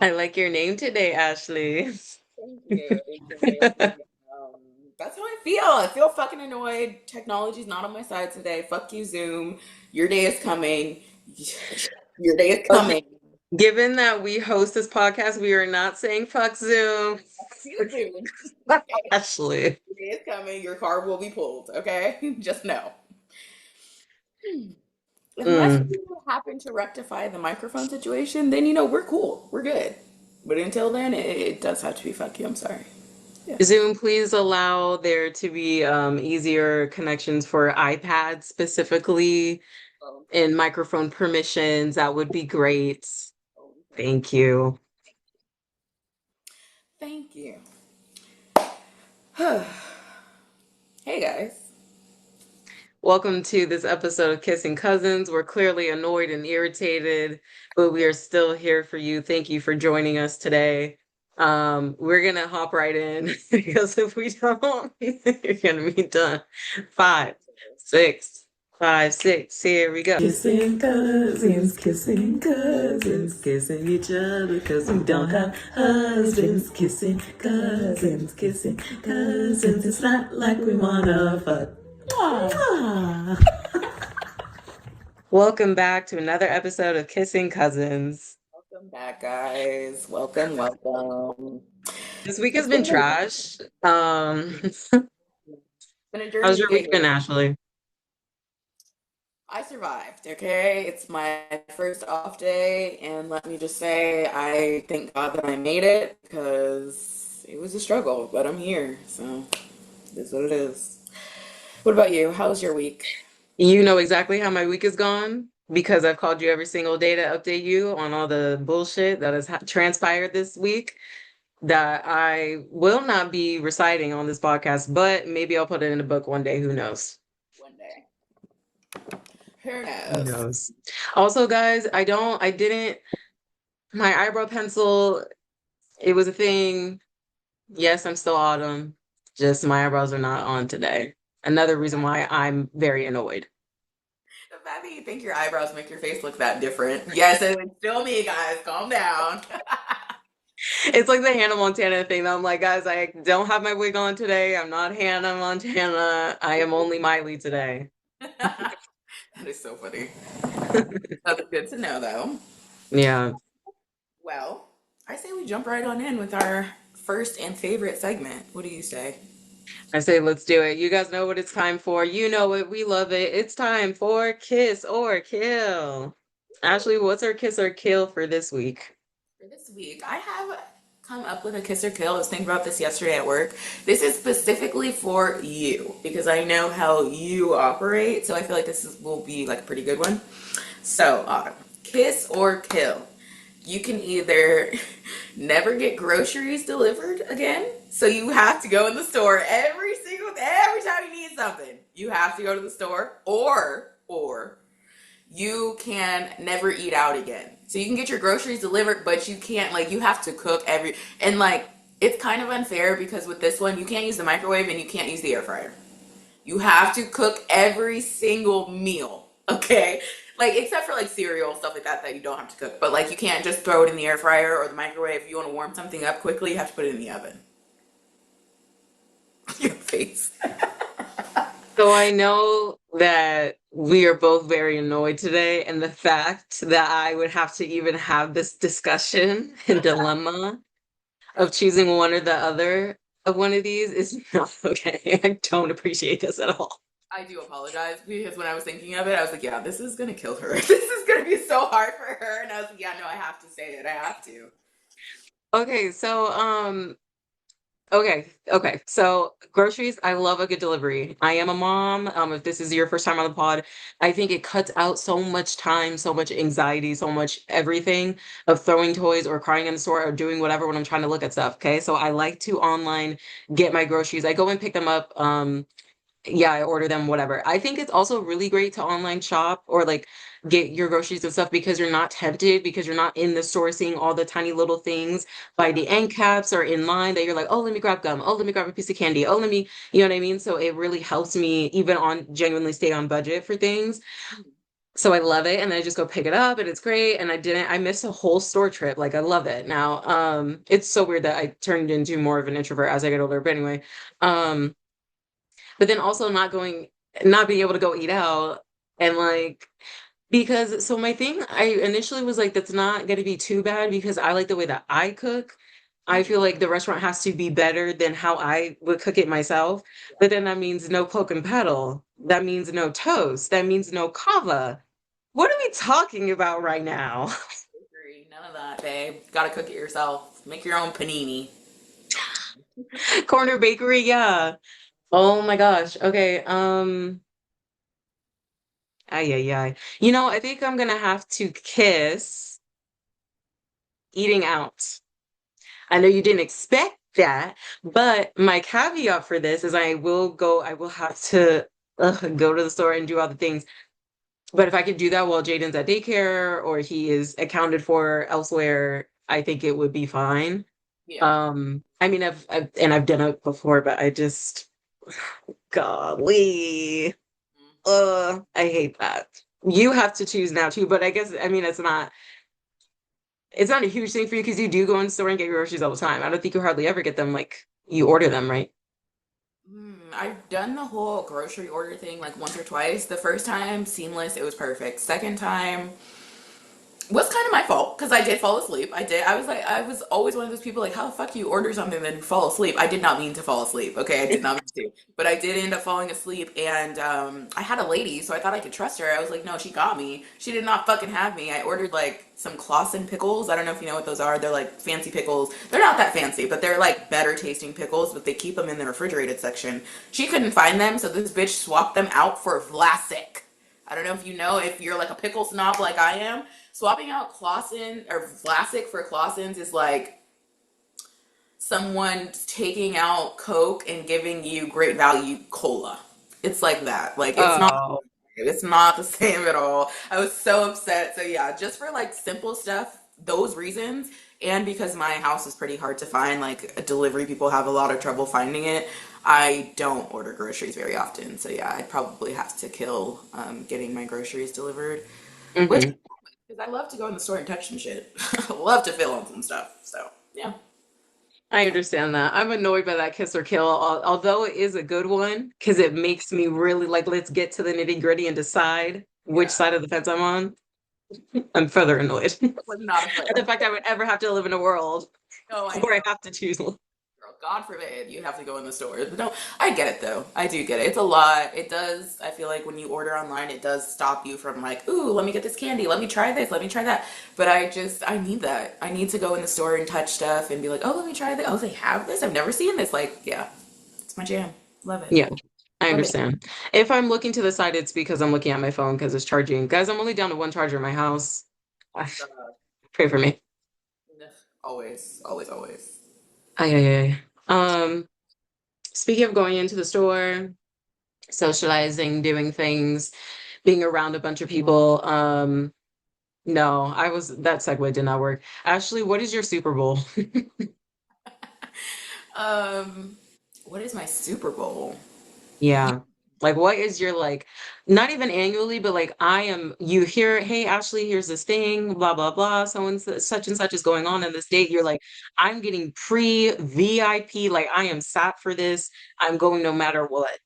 I like your name today, Ashley. Thank you. Thank you. Um, that's how I feel. I feel fucking annoyed. Technology's not on my side today. Fuck you, Zoom. Your day is coming. Your day is Okay. coming. Given that we host this podcast, we are not saying fuck Zoom. Fuck you, Zoom. Okay. Ashley. Your day is coming. Your card will be pulled. Okay, just know. Unless Mm. you happen to rectify the microphone situation, then we're cool. We're good. But until then, it does have to be fuck you. I'm sorry. Yeah. Zoom, please allow there to be easier connections for iPads specifically Oh, and microphone permissions. That would be great. oh, Thank you. thank you. Hey guys. Welcome to this episode of Kissing Cousins. We're clearly annoyed and irritated, but we are still here for you. Thank you for joining us today. We're gonna hop right in because if we don't, you're gonna be done. Five, six, 5, 6. Here we go. Kissing each other because we don't have husbands. Kissing cousins. It's not like we wanna fuck. Ah. Welcome back to another episode of Kissing Cousins. Welcome back, guys. Welcome, welcome. This week has It's been been a, trash. been a How's journey to your get week been, here. Ashley? I survived, okay? It's my first off day, and let me just say, I thank God that I made it because it was a struggle, but I'm here, so it is what it is. What about you? How's your week? You know exactly how my week has gone because I've called you every single day to update you on all the bullshit that has transpired this week that I will not be reciting on this podcast, but maybe I'll put it in a book one day. Who knows? One day. Who Who knows? knows? Also, guys, I didn't, my eyebrow pencil, it was a thing. Yes, I'm still autumn. Just my eyebrows are not on today. Another reason why I'm very annoyed. The fact that you think your eyebrows make your face look that different. Yes, it's still me, guys. Calm down. It's like the Hannah Montana thing. I'm like, guys, I don't have my wig on today. I'm not Hannah Montana. I am only Miley today. That is so funny. That's good to know, though. Yeah. Well, I say we jump right on in with our first and favorite segment. What do you say? I say, let's do it. You guys know what it's time for. You know it. We love it. It's time for Kiss or Kill. Ashley, what's our kiss or kill for this week? For this week, I have come up with a kiss or kill. I was thinking about this yesterday at work. This is specifically for you because I know how you operate. So I feel like will be like a pretty good one. So, kiss or kill. You can either never get groceries delivered again. So you have to go in the store every time you need something. You have to go to the store or you can never eat out again. So you can get your groceries delivered, but you can't, like, you have to cook and like, it's kind of unfair because with this one, you can't use the microwave and you can't use the air fryer. You have to cook every single meal, okay? Like, except for like cereal, stuff like that you don't have to cook. But like, you can't just throw it in the air fryer or the microwave. If you want to warm something up quickly, you have to put it in the oven. Your face. So I know that we are both very annoyed today, and the fact that I would have to even have this discussion and dilemma of choosing one or the other of one of these is not okay. I don't appreciate this at all. I do apologize because when I was thinking of it, I was like, yeah, this is gonna kill her. This is gonna be so hard for her. And I was like, yeah, no, I have to say it. I have to. Okay, so okay. So groceries, I love a good delivery. I am a mom. If this is your first time on the pod, I think it cuts out so much time, so much anxiety, so much everything of throwing toys or crying in the store or doing whatever when I'm trying to look at stuff. Okay. So I like to online get my groceries. I go and pick them up. Yeah, I order them, whatever. I think it's also really great to online shop or like get your groceries and stuff because you're not tempted, because you're not in the store seeing all the tiny little things by the end caps or in line that you're like, oh, let me grab gum. Oh, let me grab a piece of candy. Oh, let me, you know what I mean? So it really helps me even on genuinely stay on budget for things. So I love it, and then I just go pick it up, and it's great. And I missed a whole store trip. Like I love it now. It's so weird that I turned into more of an introvert as I get older. But anyway, um, but then also not being able to go eat out, and like because so my thing, I initially was like, that's not going to be too bad because I like the way that I cook. I feel like the restaurant has to be better than how I would cook it myself. But then that means no cloak and pedal. That means no toast. That means no kava. What are we talking about right now? Bakery, none of that, babe. Gotta cook it yourself. Make your own panini. Corner bakery, yeah. Oh my gosh. Okay. Ay, ay, ay. I think I'm gonna have to kiss eating out. I know you didn't expect that, but my caveat for this is I will have to go to the store and do all the things. But if I could do that while Jaden's at daycare or he is accounted for elsewhere, I think it would be fine. Yeah. I mean, I've done it before, but I just, golly, I hate that. You have to choose now too, but I guess, I mean, it's not a huge thing for you because you do go in the store and get your groceries all the time. I don't think you hardly ever get them like you order them, right? I've done the whole grocery order thing like once or twice. The first time, seamless, it was perfect. Second time, was kind of my fault because I did fall asleep. I did. I was like, I was always one of those people like, how the fuck you order something and then fall asleep? I did not mean to fall asleep. Okay, I did not mean to, but I did end up falling asleep. And I had a lady, so I thought I could trust her. I was like, no, she got me. She did not fucking have me. I ordered like some Clausen pickles. I don't know if you know what those are. They're like fancy pickles. They're not that fancy, but they're like better tasting pickles. But they keep them in the refrigerated section. She couldn't find them, so this bitch swapped them out for Vlasic. I don't know if you know if you're like a pickle snob like I am. Swapping out Clausen or Vlasic for Clausen's is like someone taking out Coke and giving you great value cola. It's like that. Like Oh, it's not the same at all. I was so upset. So yeah, just for like simple stuff, those reasons, and because my house is pretty hard to find, like delivery people have a lot of trouble finding it. I don't order groceries very often. So yeah, I'd probably have to kill getting my groceries delivered, which hmm. because I love to go in the store and touch some shit. I love to feel on some stuff. So yeah, I understand that. I'm annoyed by that kiss or kill, although it is a good one because it makes me really like, let's get to the nitty gritty and decide which yeah. side of the fence I'm on. I'm further annoyed Was not a at the fan. fact I would ever have to live in a world Oh, I where I know. have to choose one. Girl, God forbid you have to go in the stores. But no, I get it though. I do get it. It's a lot. It does. I feel like when you order online, it does stop you from like, ooh, let me get this candy. Let me try this. Let me try that. But I need that. I need to go in the store and touch stuff and be like, oh, let me try this. Oh, they have this. I've never seen this. Like, yeah, it's my jam. Love it. Yeah, I Love it. understand. If I'm looking to the side, it's because I'm looking at my phone because it's charging. Guys, I'm only down to one charger in my house. Ah, pray for me. Always, always, always. Ay, ay, ay. Speaking of going into the store, socializing, doing things, being around a bunch of people. No, that segue did not work. Ashley, what is your Super Bowl? Um, what is my Super Bowl? Yeah. Like, what is your like, not even annually, but like, you hear, hey, Ashley, here's this thing, blah, blah, blah. So and such and such is going on this date. You're like, I'm getting pre VIP. Like, I am sat for this. I'm going no matter what.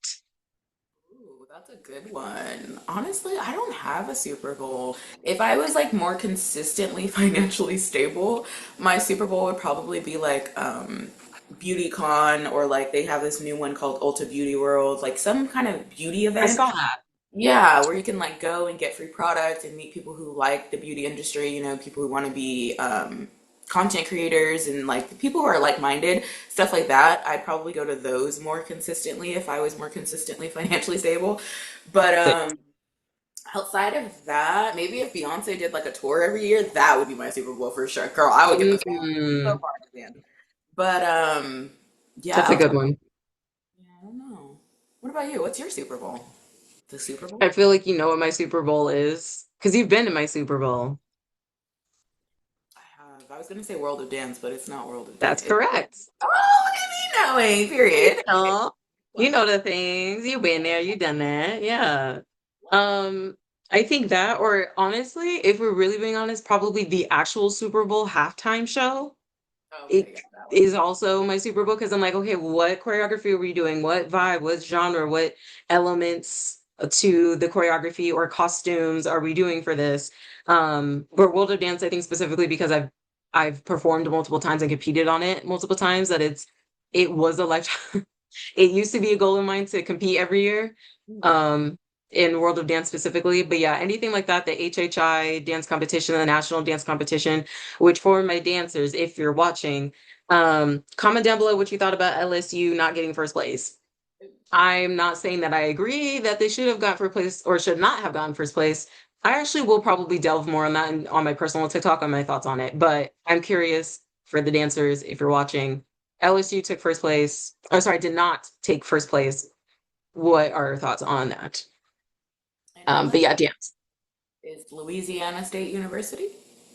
Ooh, that's a good one. Honestly, I don't have a Super Bowl. If I was like more consistently financially stable, my Super Bowl would probably be like BeautyCon, or like they have this new one called Ulta Beauty World, like some kind of beauty I event. saw that. Yeah, where you can like go and get free products and meet people who like the beauty industry, people who want to be content creators and like people who are like-minded, stuff like that. I'd probably go to those more consistently if I was more consistently financially stable. But outside of that, maybe if Beyonce did like a tour every year, that would be my Super Bowl for sure. Girl, I would get those so Mm, far in advance. But yeah, that's a good one. yeah, I don't know. What about you? What's your Super Bowl? The Super I Bowl? feel like you know what my Super Bowl is because you've been to my Super Bowl. I have. I was gonna say World of Dance, but it's not World of That's Dance. correct. Oh, look at me knowing. You Period. know, you What? know the things. You've been there, you done that. Yeah. What? Um, I think that, or honestly, if we're really being honest, probably the actual Super Bowl halftime show. Okay, yeah, It that one. is also my Super Bowl because I'm like, okay, what choreography are we doing? What vibe? What genre? What elements to the choreography or costumes are we doing for this? For World of Dance, I think specifically because I've performed multiple times and competed on it multiple times, that it was a lifetime. It used to be a goal of mine to compete every year, Mhm. um, in World of Dance specifically. But yeah, anything like that, the HHI dance competition, the national dance competition, which for my dancers, if you're watching, comment down below what you thought about LSU not getting first place. I'm not saying that I agree that they should have got first place or should not have gotten first place. I actually will probably delve more on that on my personal TikTok on my thoughts on it. But I'm curious for the dancers, if you're watching, LSU took first place, or sorry, did not take first place. What are your thoughts on that? And LA But yeah, dance. is Louisiana State University.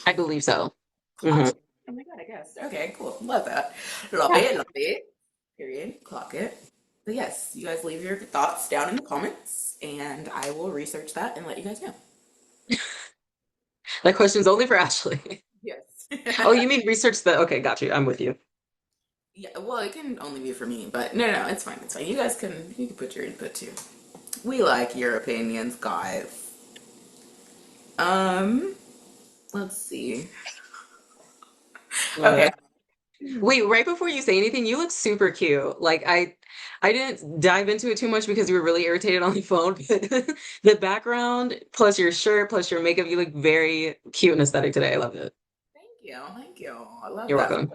I believe so. Hmm. Awesome. Oh my God, I guess. Okay, cool. Love that. Love Yeah. it, love it. Period. Clock it. But yes, you guys leave your thoughts down in the comments and I will research that and let you guys know. That question's only for Ashley. Yes. Oh, you mean research the, okay, got you. I'm with you. Yeah, well, it can only be for me, but no, it's fine. It's fine. You can put your input too. We like your opinions, guys. Um, let's see. Okay. Uh, Wait, right before you say anything, you look super cute. Like I didn't dive into it too much because you were really irritated on the phone, but the background plus your shirt plus your makeup, you look very cute and aesthetic today. I love it. Thank you. Thank you. I love You're that. welcome.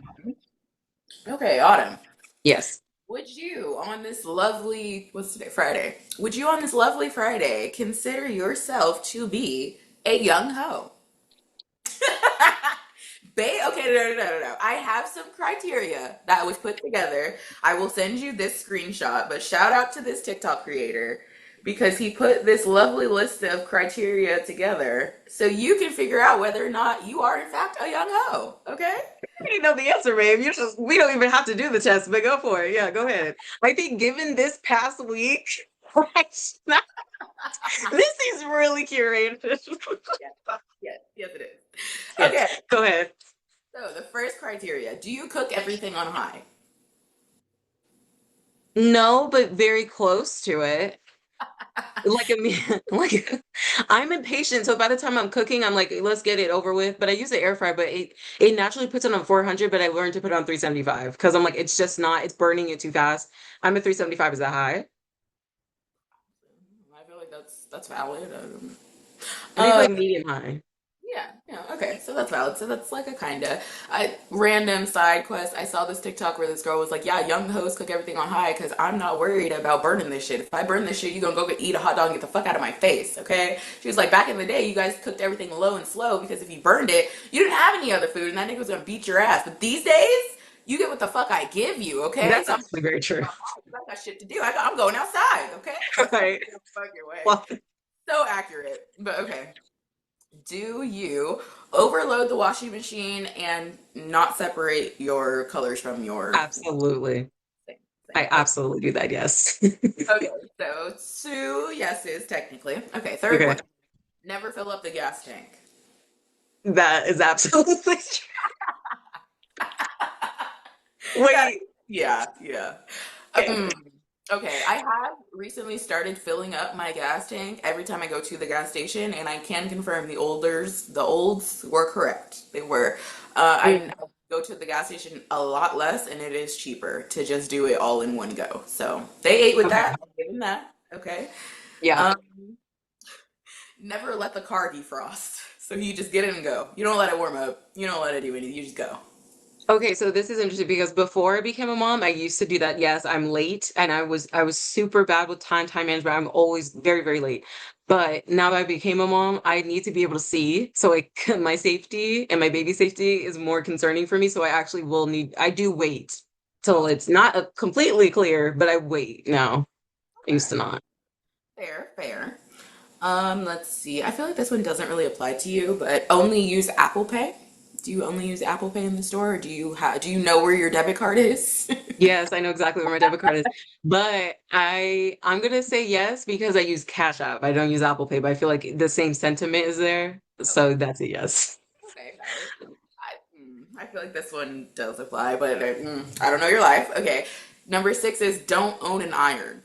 Okay, Autumn. Yes. Would you, on this lovely, what's today, Friday? Would you, on this lovely Friday, consider yourself to be a young hoe? Okay, no. I have some criteria that was put together. I will send you this screenshot, but shout out to this TikTok creator because he put this lovely list of criteria together so you can figure out whether or not you are, in fact, a young hoe. Okay? I already know the answer, babe. You just we don't even have to do the test, but go for it. Yeah, go ahead. I think given this past week, this is really curated. Yes, yes, it is. Yes, Okay, go ahead. so the first criteria, do you cook everything on high? No, but very close to it. Like a me, like I'm impatient. So by the time I'm cooking, I'm like, let's get it over with. But I use the air fryer, but it naturally puts it on 400, but I learned to put it on 375 because I'm like, it's just not, it's burning it too fast. I'm at 375. Is that high? I feel like that's valid. I think Uh, like medium high. yeah, okay, so that's valid. So that's like a kinda I random side quest. I saw this TikTok where this girl was like, "Yeah, young hoes cook everything on high because I'm not worried about burning this shit. If I burn this shit, you gonna go eat a hot dog and get the fuck out of my face, okay?" She was like, "Back in the day, you guys cooked everything low and slow because if you burned it, you didn't have any other food, and that nigga was gonna beat your ass. But these days, you get what the fuck I give you, okay? That's So I'm actually very true. I got shit to do. I'm going outside, okay? So Right. fuck your way. Well, So accurate, but okay. Do you overload the washing machine and not separate your colors from your absolutely. thing? I Okay. absolutely do that. Yes. Okay. So two yeses technically. Okay. Third Okay. one. Never fill up the gas tank. That is absolutely true. That, Wait. yeah. Okay. Um, okay, I have recently started filling up my gas tank every time I go to the gas station, and I can confirm the olds were correct. They were. I Mm, go to the gas station a lot less, and it is cheaper to just do it all in one go. So they ate with okay. that. I'll give them that. Okay. Yeah. Um, never let the car defrost. So you just get in and go. You don't let it warm up. You don't let it do anything. You just go. Okay, so this is interesting because before I became a mom, I used to do that. Yes, I'm late and I was super bad with time management. I'm always very, very late. But now that I became a mom, I need to be able to see. So like my safety and my baby safety is more concerning for me. So I actually will need I do wait till Oh, it's not completely clear, but I wait now. I used okay. to not. Fair. Let's see. I feel like this one doesn't really apply to you, but only use Apple Pay. Do you only use Apple Pay in the store, or do you know where your debit card is? Yes, I know exactly where my debit card is. But I'm gonna say yes because I use Cash App. I don't use Apple Pay, but I feel like the same sentiment is there. Okay, So that's a yes. okay, valid. I feel like this one does apply, but I don't know your life. Okay, number six is don't own an iron.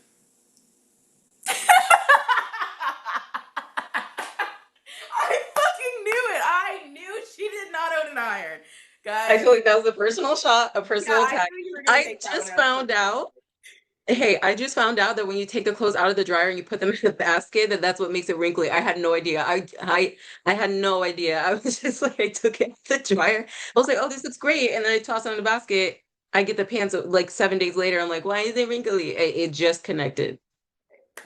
I fucking knew it. I knew she did not own an iron, I guys. feel like that was a personal shot, a Yeah, personal I attack. knew you were gonna I take that one just as found out. Hey, I just found out that when you take the clothes out of the dryer and you put them in the basket, that that's what makes it wrinkly. I had no idea. I had no idea. I was just like, I took it out the dryer. I was like, oh, this looks great, and then I toss it in the basket. I get the pants like 7 days later. I'm like, why is it wrinkly? It just connected.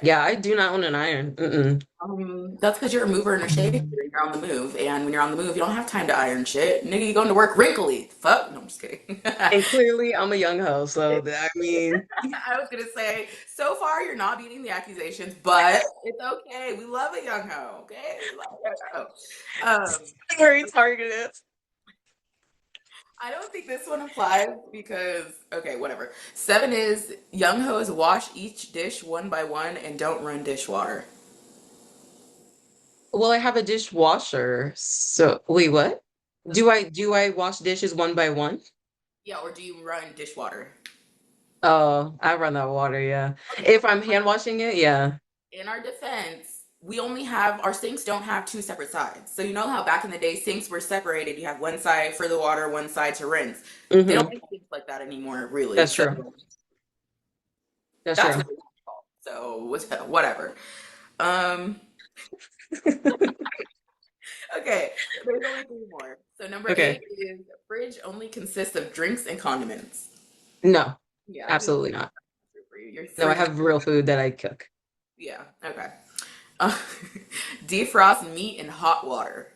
Yeah, I do not own an iron. Mm-mm. That's because you're a mover and a shaker. You're on the move, and when you're on the move, you don't have time to iron shit. Nigga, you going to work wrinkly? Fuck. No, I'm just kidding. And clearly, I'm a young hoe, so I mean, I was gonna say, so far you're not beating the accusations, but it's okay. We love a young hoe. Okay, we love a young hoe. Um, very targeted. I don't think this one applies because okay, whatever. Seven is young hoes wash each dish one by one and don't run dishwater. Well, I have a dishwasher. So wait, what? Do I wash dishes one by one? Yeah, or do you run dishwater? Oh, I run that water, yeah. Okay, If I'm hand washing it, yeah. in our defense, we only have our sinks don't have two separate sides. So you know how back in the day sinks were separated. You have one side for the water, one side to rinse. They don't Hmm. make sinks like that anymore, really. That's So true. That's that's true. really my fault. So whatever. Um, okay, there's only three more. So number Okay. eight is fridge only consists of drinks and condiments. No, Yeah, I knew absolutely not. for you. Your No, I fridge. have real food that I cook. Yeah. Okay. Uh, defrost meat in hot water.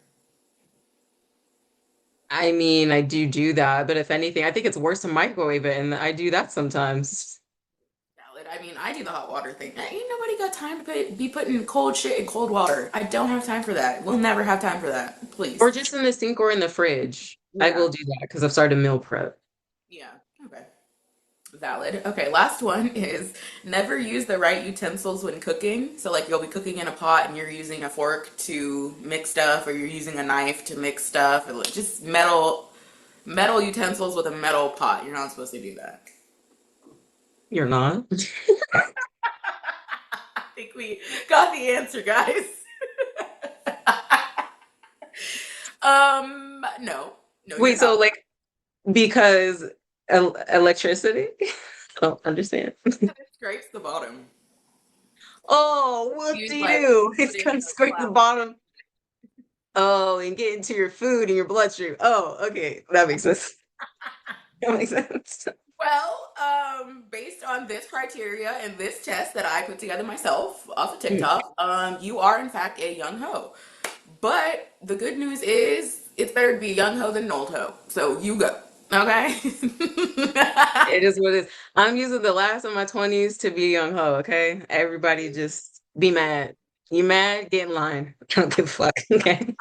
I mean, I do that, but if anything, I think it's worse to microwave it, and I do that sometimes. Valid. I mean, I do the hot water thing. Ain't nobody got time to be putting cold shit in cold water. I don't have time for that. We'll never have time for that. Or Please. just in the sink or in the fridge. I Yeah. will do that because I've started meal prep. Yeah. Okay. Valid. Okay, last one is never use the right utensils when cooking. So, like, you'll be cooking in a pot and you're using a fork to mix stuff, or you're using a knife to mix stuff, or like, just metal utensils with a metal pot. You're not supposed to do that. You're not? I think we got the answer, guys. No, no, you're Wait, not. so like because electricity? I don't understand. It scrapes the bottom. Oh, whoop Use de like doo. put It's it in gonna a scrape the cloud. bottom. Oh, and get into your food and your bloodstream. Oh, okay. That makes sense. That makes sense. Well, based on this criteria and this test that I put together myself off of Mm. TikTok, you are in fact a young hoe. But the good news is it's better to be a young hoe than an old hoe. So you go. Okay? It is what it is. I'm using the last of my 20s to be a young hoe, okay? Everybody just be mad. You mad? Get in line. I don't give a fuck. Okay.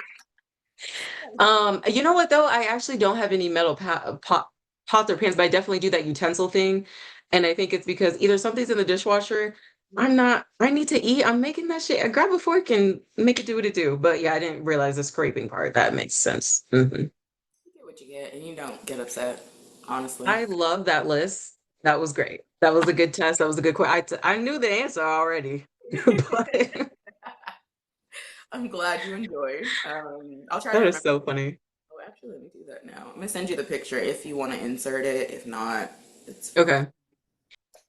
You know what though? I actually don't have any metal pots or pans, but I definitely do that utensil thing. And I think it's because either something's in the dishwasher, I need to eat. I'm making that shit. I grab a fork and make it do what it do. But yeah, I didn't realize the scraping part. That makes sense. You get what you get, and you don't get upset, honestly. I love that list. That was great. That was a good test. That was a good question. I knew the answer already, but I'm glad you enjoyed. I'll try to that is remember. so funny. Oh, actually, let me do that now. I'm gonna send you the picture if you want to insert it. If not, it's fine. Okay.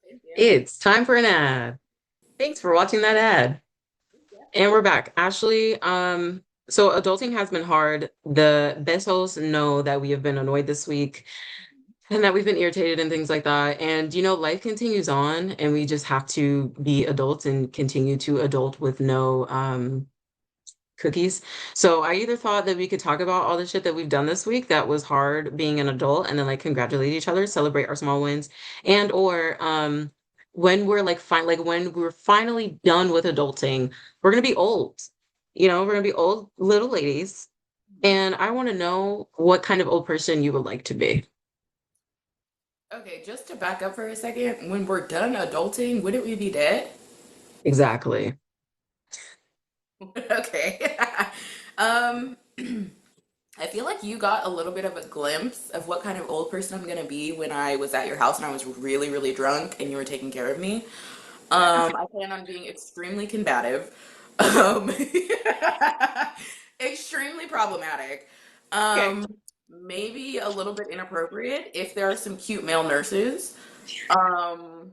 Thank you. It's time for an ad. Thanks for watching that ad. And we're back. Ashley, so adulting has been hard. The best hosts know that we have been annoyed this week and that we've been irritated and things like that. And life continues on and we just have to be adults and continue to adult with no cookies. So I either thought that we could talk about all the shit that we've done this week that was hard being an adult and then like congratulate each other, celebrate our small wins, and or when we're like when we're finally done with adulting, we're gonna be old. We're gonna be old little ladies. And I want to know what kind of old person you would like to be. Okay, just to back up for a second, when we're done adulting, wouldn't we be dead? Exactly. Okay. Um, I feel like you got a little bit of a glimpse of what kind of old person I'm gonna be when I was at your house and I was really, really drunk and you were taking care of me. I plan on being extremely combative, um, extremely problematic, Okay. um, maybe a little bit inappropriate if there are some cute male nurses. Um,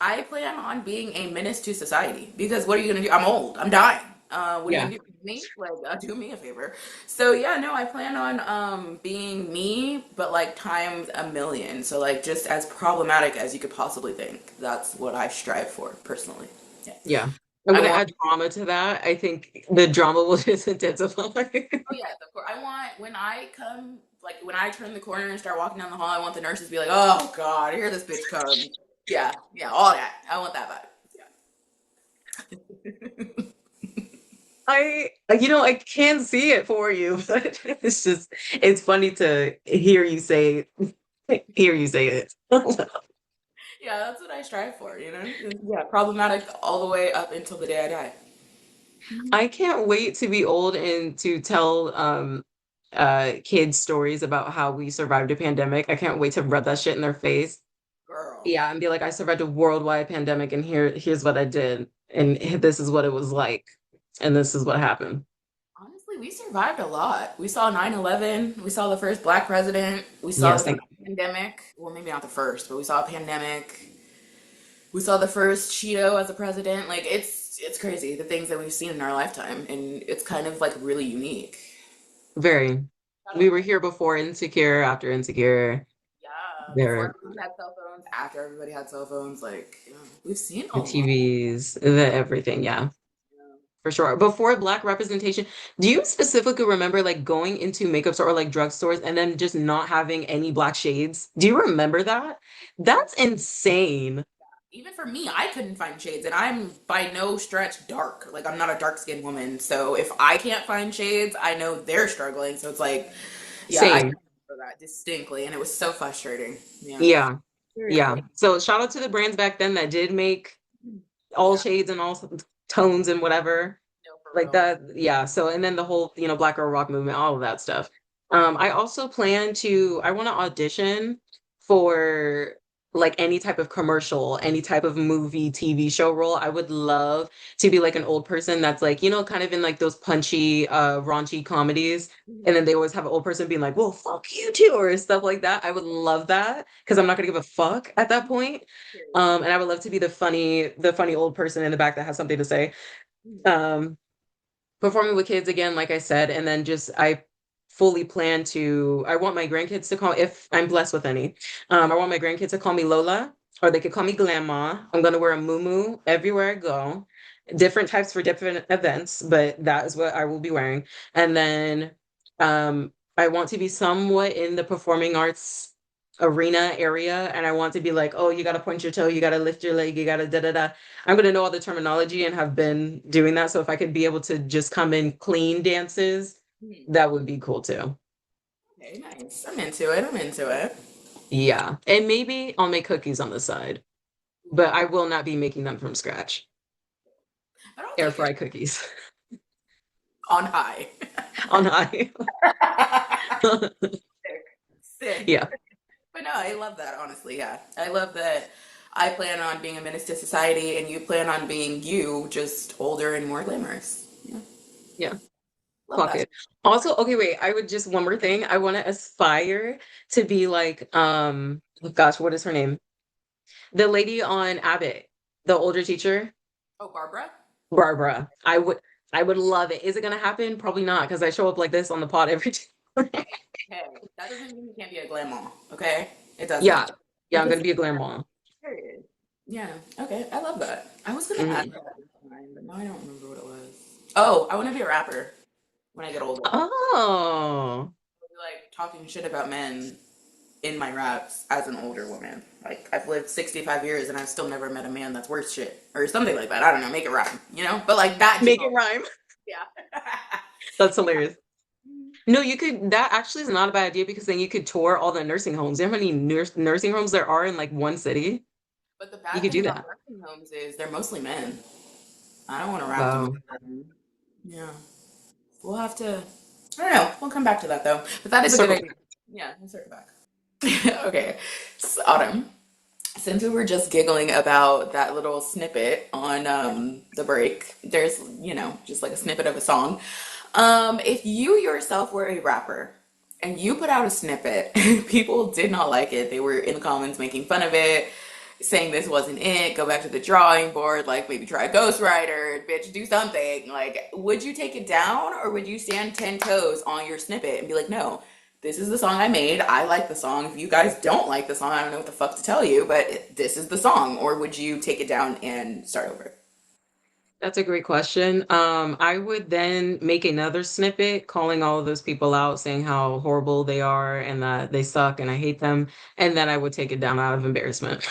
I plan on being a menace to society because what are you gonna do? I'm old. I'm dying. What are you Yeah. gonna do? Me? Like, do me a favor. So yeah, no, I plan on being me, but like times a million. So like just as problematic as you could possibly think. That's what I strive for personally. Yeah. Yeah. I'm I gonna want. add drama to that. I think the drama will just intensify. Oh yes, of course. I want when I come, like when I turn the corner and start walking down the hall, I want the nurses to be like, "Oh God, here this bitch comes." Yeah, yeah, all that. I want that vibe. Yeah. I can see it for you, but it's funny to hear you say it. Yeah, that's what I strive for, you know? Yeah, problematic all the way up until the day I die. I can't wait to be old and to tell kids stories about how we survived a pandemic. I can't wait to rub that shit in their face. Girl. Yeah, and be like, I survived a worldwide pandemic and here's what I did. And this is what it was like. And this is what happened. Honestly, we survived a lot. We saw 9/11. We saw the first black president. We saw the Yes, first thank pandemic. Well, maybe not the first, but we saw a pandemic. We saw the first Cheeto as a president. Like it's crazy the things that we've seen in our lifetime, and it's kind of like really unique. very. Shout We out were to here before Insecure, after Insecure. yeah, before There everybody had cell phones, after everybody had cell phones, like yeah, we've seen a the lot. TVs, the everything, yeah. Yeah. For sure. Before Black representation, do you specifically remember like going into makeup store or like drugstores and then just not having any black shades? Do you remember that? That's insane. Even for me, I couldn't find shades, and I'm by no stretch dark. Like I'm not a dark skinned woman, so if I can't find shades, I know they're struggling. So it's like, yeah, I Same. remember that distinctly, and it was so frustrating. Yeah, Yeah. very Yeah. frustrating. So shout out to the brands back then that did make all Yeah, shades and all tones and whatever. no, for Like real. that, yeah. So and then the whole, Black Girl Rock movement, all of that stuff. I also I want to audition for like any type of commercial, any type of movie, TV show role. I would love to be like an old person that's like, kind of in like those punchy, raunchy comedies. And Mhm. then they always have an old person being like, well, fuck you too, or stuff like that. I would love that because I'm not gonna give a fuck at that point. Period. And I would love to be the funny old person in the back that has something to say. Mhm. Um, Performing with kids again, like I said, and then just I fully plan to. I want my grandkids to call if I'm blessed with any. I want my grandkids to call me Lola, or they could call me Grandma. I'm gonna wear a muumuu everywhere I go. Different types for different events, but that is what I will be wearing. And then I want to be somewhat in the performing arts arena area, and I want to be like, oh, you gotta point your toe, you gotta lift your leg, you gotta da da da. I'm going to know all the terminology and have been doing that. So if I could be able to just come in clean dances, Mhm. that would be cool too. Okay, nice. I'm into it. I'm into it. Yeah. And maybe I'll make cookies on the side, but I will not be making them from scratch. But I'll Air take it fry cookies on high. on high. Sick. Sick. Yeah. But no, I love that, honestly. Yeah. I love that I plan on being a menace to society and you plan on being you, just older and more glamorous. Yeah. Yeah. Love Clock that. it. Also, okay, wait, I would just one more thing. I want to aspire to be like, oh gosh, what is her name? The lady on Abbott, the older teacher. Oh, Barbara? Barbara. I would love it. Is it gonna happen? Probably not, because I show up like this on the pod every time. Hey, that doesn't mean you can't be a glam mom, okay? It Yeah. doesn't. Yeah, You I'm can gonna still be a glam mom. period. Yeah, okay. I love that. I was gonna ask Mhm. that this time, but now I don't remember what it was. Oh, I want to be a rapper when I get older. Oh, I'll be like talking shit about men in my raps as an older woman. Like I've lived 65 years and I've still never met a man that's worth shit or something like that. I don't know, make it rhyme, you know? But like that make it general, rhyme. yeah. That's hilarious. No, you could, that actually is not a bad idea because then you could tour all the nursing homes. You know how many nursing homes there are in like one city? But the You bad could thing do about that. nursing homes is they're mostly men. I don't want to rap to Wow. men. Yeah. We'll have to, I don't know. We'll come back to that though. But that is a good Circle idea. Yeah, we'll circle back. Okay. So, Autumn, since we were just giggling about that little snippet on the break, there's, just like a snippet of a song. If you yourself were a rapper and you put out a snippet, people did not like it. They were in the comments making fun of it, saying this wasn't it, go back to the drawing board, like maybe try a ghostwriter, bitch, do something. Like, would you take it down or would you stand 10 toes on your snippet and be like, no, this is the song I made. I like the song. If you guys don't like the song, I don't know what the fuck to tell you, but this is the song. Or would you take it down and start over? That's a great question. I would then make another snippet calling all of those people out, saying how horrible they are and that they suck and I hate them. And then I would take it down out of embarrassment.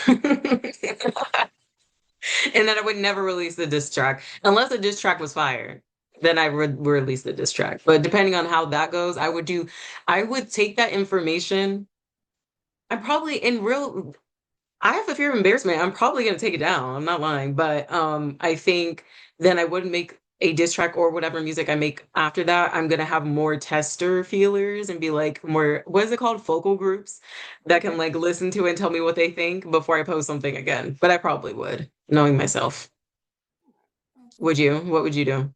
And then I would never release the diss track unless the diss track was fire. Then I would release the diss track. But depending on how that goes, I would take that information. I'm probably in real, I have a fear of embarrassment. I'm probably gonna take it down. I'm not lying, but I think then I wouldn't make a diss track or whatever music I make after that. I'm gonna have more tester feelers and be like more, what is it called? Focal groups that can like listen to it and tell me what they think before I post something again. But I probably would, knowing myself. Would you? What would you do?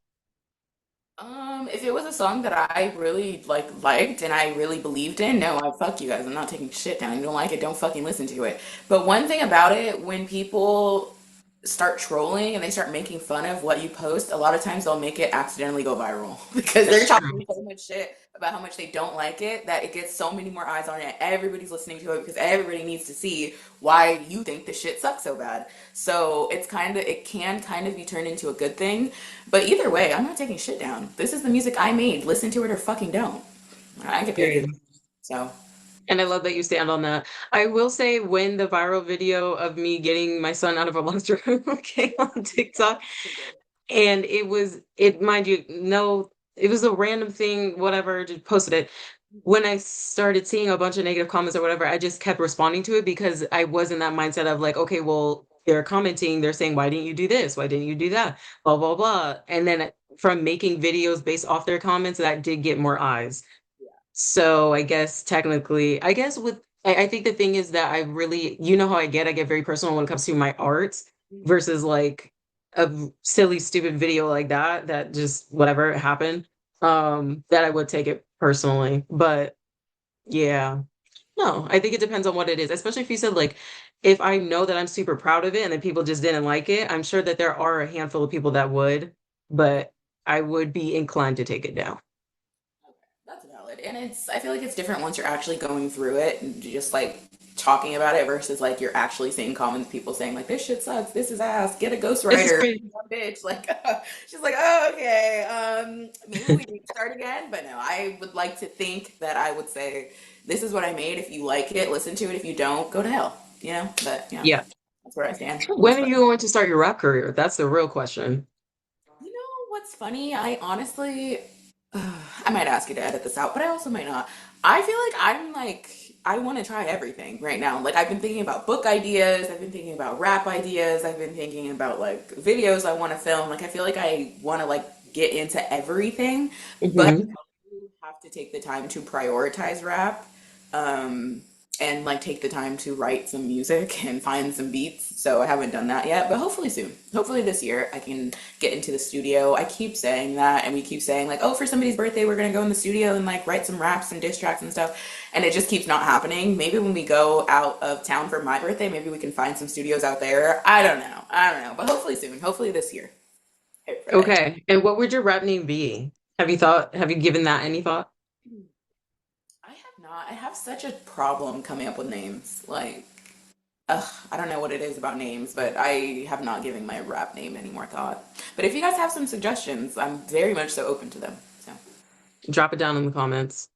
If it was a song that I really liked and I really believed in, no, I fuck you guys. I'm not taking shit down. You don't like it, don't fucking listen to it. But one thing about it, when people start trolling and they start making fun of what you post, a lot of times they'll make it accidentally go viral because they're That's true. talking so much shit about how much they don't like it that it gets so many more eyes on it. Everybody's listening to it because everybody needs to see why you think the shit sucks so bad. So it can kind of be turned into a good thing. But either way, I'm not taking shit down. This is the music I made. Listen to it or fucking don't. I get paid either. Period. So, And I love that you stand on that. I will say when the viral video of me getting my son out of a monster room came on TikTok, and mind you, no, it was a random thing, whatever, just posted it. When I started seeing a bunch of negative comments or whatever, I just kept responding to it because I was in that mindset of like, okay, well, they're commenting, they're saying, why didn't you do this? Why didn't you do that? Blah, blah, blah. And then from making videos based off their comments, that did get more eyes. So I guess technically, I guess I think the thing is that I really, you know how I get very personal when it comes to my art versus like a silly, stupid video like that just whatever happened, that I would take it personally. But yeah, no, I think it depends on what it is, especially if you said like, if I know that I'm super proud of it and then people just didn't like it, I'm sure that there are a handful of people that would, but I would be inclined to take it down. that's valid. And I feel like it's different once you're actually going through it and just like talking about it versus like you're actually seeing comments, people saying like, this shit sucks, this is ass, get a This is ghostwriter, crazy. bitch. Like, she's like, oh, okay, maybe we need to start again. But no, I would like to think that I would say, this is what I made. If you like it, listen to it. If you don't, go to hell, But, Yeah. that's where I stand When as are far. you going to start your rap career? That's the real question. You know what's funny? I honestly, I might ask you to edit this out, but I also might not. I feel like I want to try everything right now. Like I've been thinking about book ideas, I've been thinking about rap ideas, I've been thinking about like videos I want to film. Like I feel like I want to like get into everything, but Hmm. you have to take the time to prioritize rap. Um, and like take the time to write some music and find some beats. So I haven't done that yet, but hopefully soon. Hopefully this year I can get into the studio. I keep saying that and we keep saying like, oh, for somebody's birthday we're gonna go in the studio and like write some raps and diss tracks and stuff. And it just keeps not happening. Maybe when we go out of town for my birthday, maybe we can find some studios out there. I don't know. I don't know. But hopefully soon. Hopefully this year. Hope for that. Okay. And what would your rap name be? Have you given that any thought? I have not. I have such a problem coming up with names. Like I don't know what it is about names, but I have not given my rap name any more thought. But if you guys have some suggestions, I'm very much so open to them. So Drop it down in the comments.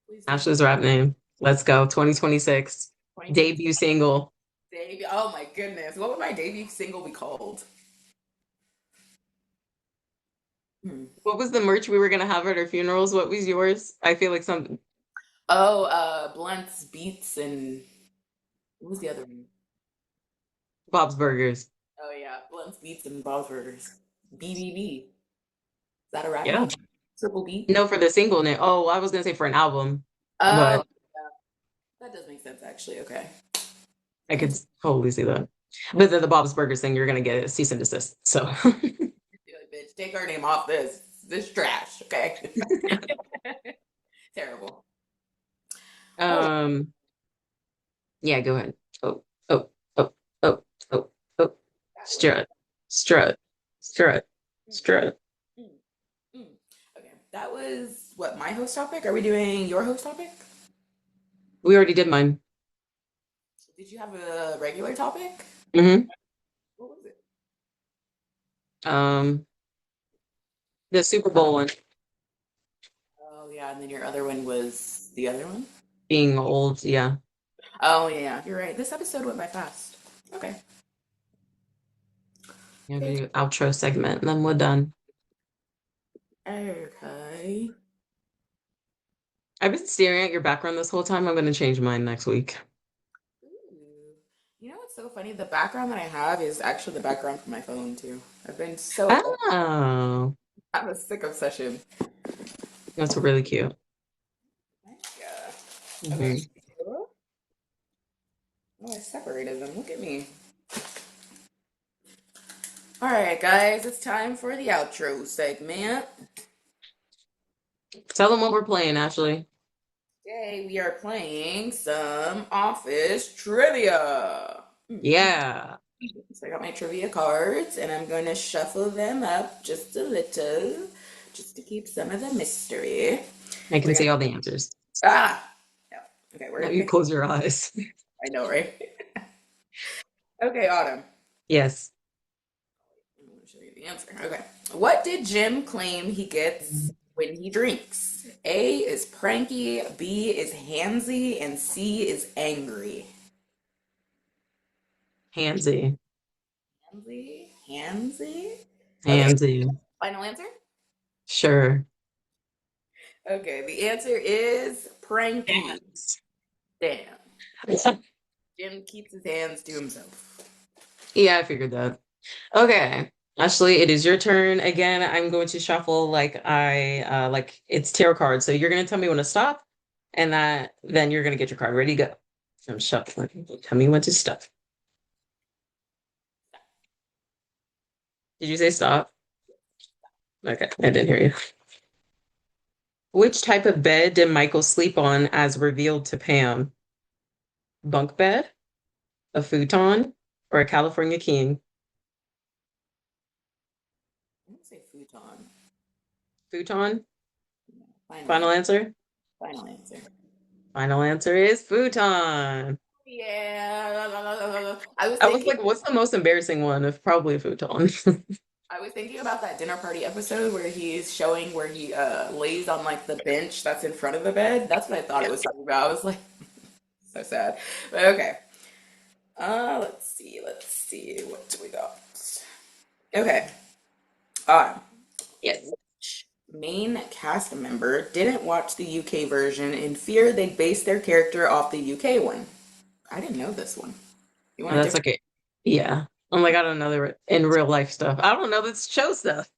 please do. Ashley's rap name. Let's go. 2026. 2020 Debut single. debut. Oh my goodness. What would my debut single be called? Hmm. What was the merch we were gonna have at our funerals? What was yours? I feel like some Oh, blunts, beats, and what was the other one? Bob's Burgers. Oh yeah, blunts, beats, and Bob's Burgers. BBB. Is that a rap Yeah. name? Triple B. No, for the single name. Oh, I was gonna say for an album, Oh, but yeah, that does make sense actually. Okay. I could Fancy. totally see that. But the Bob's Burgers thing, you're gonna get a cease and desist. So, Bitch, take our name off this. This trash. Okay. Terrible. Oh, um, yeah, go ahead. Oh, oh, oh, oh, oh, oh. that was. Strut, strut, strut, Mm, strut. mm, mm. Okay, that was what my host topic. Are we doing your host topic? We already did mine. Did you have a regular topic? Hmm. What was it? Um, the Super Bowl one Oh yeah, and then your other one was the other one. being old. Yeah, Oh yeah, you're right. This episode went by fast. Okay. yeah, do outro segment, and then we're done. Okay. I've been staring at your background this whole time. I'm gonna change mine next week. Ooh. You know what's so funny? The background that I have is actually the background for my phone too. I've been so Oh, I have a sick obsession. that's really cute. Yeah. Okay. Hmm. Oh, I separated them. Look at me. All right, guys, it's time for the outro segment. Tell them what we're playing, Ashley. Today we are playing some office trivia. Yeah, So I got my trivia cards and I'm going to shuffle them up just a little, just to keep some of the mystery. I We're can gonna see all the answers. yeah. Okay, we're Now gonna you pick. close your eyes. I know, right? Okay, Autumn. Yes. I'm gonna show you the answer. Okay. What did Jim claim he gets when he drinks? A is pranky, B is handsy, and C is angry. Handsy. Handsy? Handsy? Okay, Handsy. final answer? Sure. Okay, the answer is pranky. Damn. Jim keeps his hands to himself. Yeah, I figured that. Okay. Ashley, it is your turn. Again, I'm going to shuffle like it's tarot cards. So you're gonna tell me when to stop, and that then you're gonna get your card. Ready, go. I'm shuffling. Tell me when to stop. Did you say stop? Okay, I didn't hear you. Which type of bed did Michael sleep on as revealed to Pam? Bunk bed, a futon, or a California king? I'm gonna say futon. Futon? Final Final answer. answer? Final answer. Final answer is futon. Yeah. I was I was thinking like, what's the most embarrassing one? If probably a futon. I was thinking about that dinner party episode where he's showing where he lays on like the bench that's in front of the bed. That's what I thought it was talking about. I was like, so sad. But okay. Let's see. Let's see. What do we got? Okay. Uh, Yes. Main cast member didn't watch the UK version in fear they'd base their character off the UK one. I didn't know this one. You want And a that's different? like it. Yeah. I'm like, I don't know the in real life stuff. I don't know this show stuff.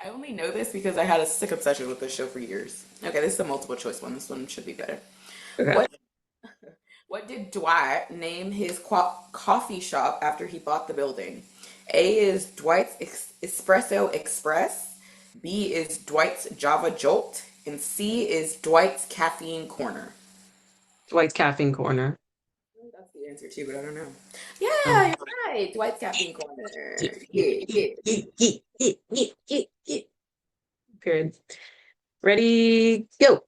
I only know this because I had a sick obsession with this show for years. Okay, this is a multiple choice one. This one should be better. Okay. What What did Dwight name his coffee shop after he bought the building? A is Dwight's Espresso Express. B is Dwight's Java Jolt. And C is Dwight's Caffeine Corner. Dwight's Caffeine Corner. That's the answer too, but I don't know. Um, Yeah, you're right. Dwight's Caffeine yeah, Corner. yeah, Yeah, yeah, yeah. yeah, yeah, yeah, yeah, yeah, yeah. Period. Ready, go.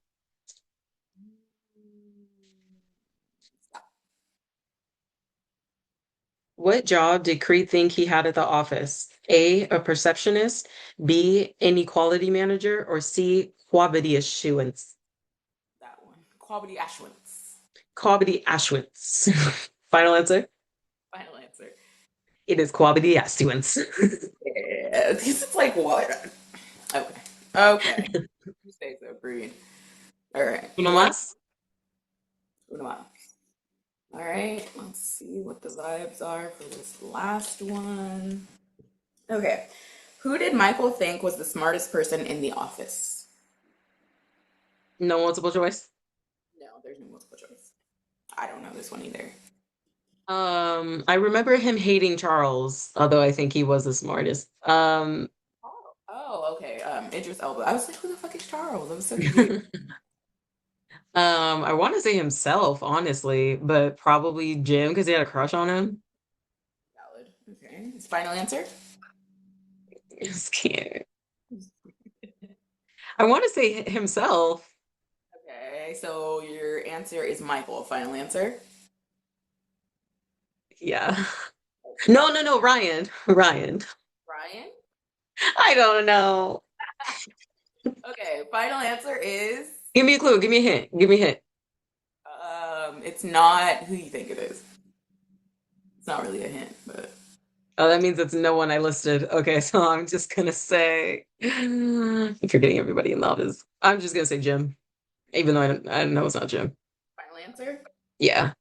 What job did Creed think he had at the office? A perceptionist, B, inequality manager, or C, quality assurance? That one. Quality Ashwins. Quality assurance. Final answer? Final answer. It is quality students. Yeah, it's like what? Okay. Okay. You say so, Breed. All right. Uno You want más? to move on? All right. Let's see what the vibes are for this last one. Okay. Who did Michael think was the smartest person in the office? No multiple choice. No, there's no multiple choice. I don't know this one either. I remember him hating Charles, although I think he was the smartest. Oh, okay. Idris Elba. I was like, who the fuck is Charles? I was so confused. I want to say himself, honestly, but probably Jim because he had a crush on him. Valid. Okay. His final answer? It's cute. I want to say himself. Okay, so your answer is Michael. Final answer? Yeah. No, no, no, Ryan. Ryan. Ryan? I don't know. Okay, final answer is Give me a clue. Give me a hint. Give me a hint. it's not who you think it is. It's not really a hint, but Oh, that means it's no one I listed. Okay, so I'm just gonna say I'm forgetting everybody in the office. I'm just gonna say Jim, even though I know it's not Jim. final answer? Yeah.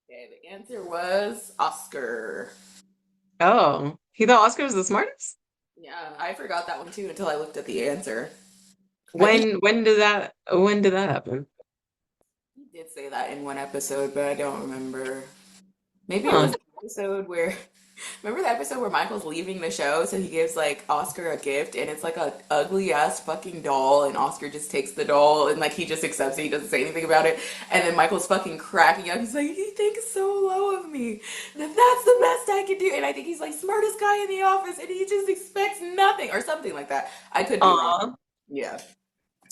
Okay, the answer was Oscar. Oh, he thought Oscar was the smartest? Yeah, I forgot that one too until I looked at the answer. I think When did that happen? he did say that in one episode, but I don't remember. Maybe it was Huh. the episode where remember the episode where Michael's leaving the show, so he gives like Oscar a gift, and it's like a ugly ass fucking doll, and Oscar just takes the doll and like he just accepts it, he doesn't say anything about it, and then Michael's fucking cracking up. He's like, he thinks so low of me that that's the best I can do, and I think he's like smartest guy in the office, and he just expects nothing or something like that. I could be wrong. Aw. Yeah,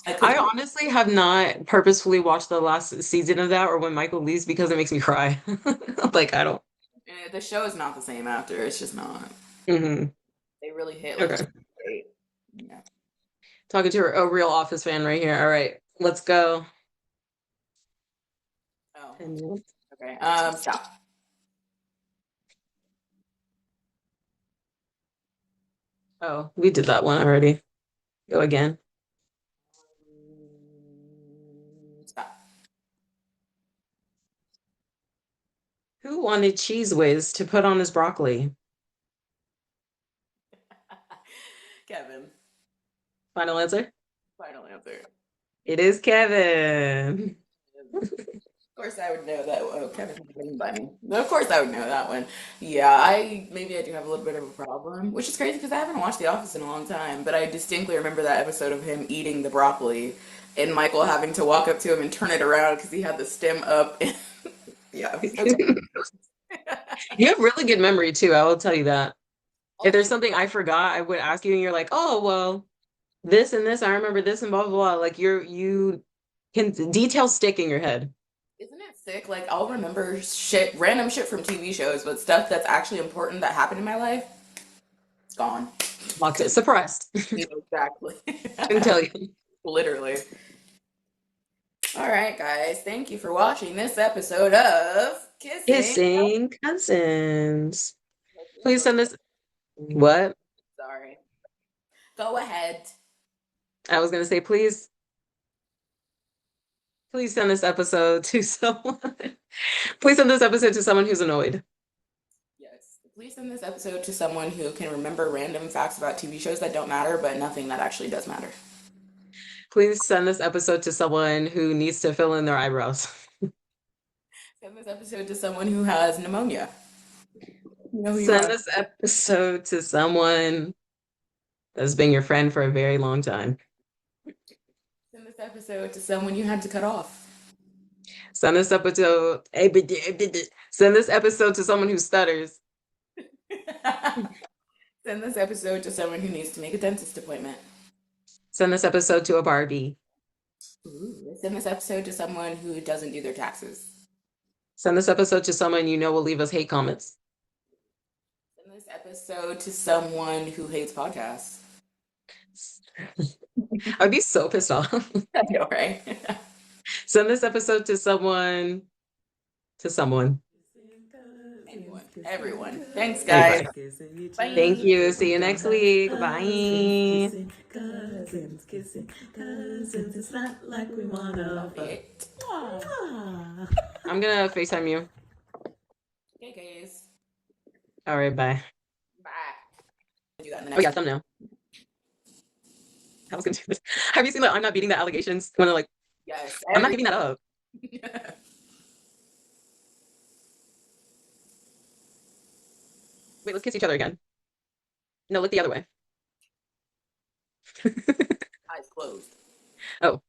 I could I be. honestly have not purposefully watched the last season of that or when Michael leaves because it makes me cry. Like I don't. The show is not the same after. It's just not. Hmm. They really hit like Okay. too late. Yeah. Talking to a real Office fan right here. All right, let's go. Oh, And- okay. Stop. Oh, we did that one already. Go again. Stop. Who wanted Cheese Whiz to put on his broccoli? Kevin. Final answer? Final answer. It is Kevin. Of course, I would know that. Oh, Kevin's getting bunny. Of course, I would know that one. Yeah, I do have a little bit of a problem, which is crazy because I haven't watched The Office in a long time. But I distinctly remember that episode of him eating the broccoli, and Michael having to walk up to him and turn it around because he had the stem up. Yeah. Okay. You have really good memory too, I will tell you that. Oh If there's my something I forgot, I would ask you and you're like, "Oh, well, this and this, I remember this and blah blah blah." Like you can details stick in your head. Isn't it sick? Like I'll remember shit, random shit from TV shows, but stuff that's actually important that happened in my life, it's gone. Locked it, suppressed. Exactly. Couldn't tell you. Literally. All right, guys. Thank you for watching this episode of Kissing. Kissing cousins. Let's Please go. send this. What? Sorry. Go ahead. I was gonna say, please send this episode to someone. Please send this episode to someone who's annoyed. Yes. Please send this episode to someone who can remember random facts about TV shows that don't matter, but nothing that actually does matter. Please send this episode to someone who needs to fill in their eyebrows. Send this episode to someone who has pneumonia. You know who you Send are. this episode to someone that's been your friend for a very long time. Send this episode to someone you had to cut off. Send this episode. Send this episode to someone who stutters. Send this episode to someone who needs to make a dentist appointment. Send this episode to a Barbie. Ooh. Send this episode to someone who doesn't do their taxes. Send this episode to someone you know will leave us hate comments. Send this episode to someone who hates podcasts. I'd be so pissed off. I know, right? Send this episode to someone. Anyone. everyone. Thanks, All right, guys. bye. Thank Bye. you. See you next week. Cousins Bye. kissing, cousins kissing, cousins. It's not like we wanna Love fuck. it. Ah. I'm gonna FaceTime you. Okay, guys. All right, bye. Bye. What you got in the Oh next yeah, one? thumbnail. I was gonna do this. Have you seen that I'm not beating the allegations when they're like, Yes, I'm not every. giving that up. Wait, let's kiss each other again. No, look the other way. Eyes closed. Oh.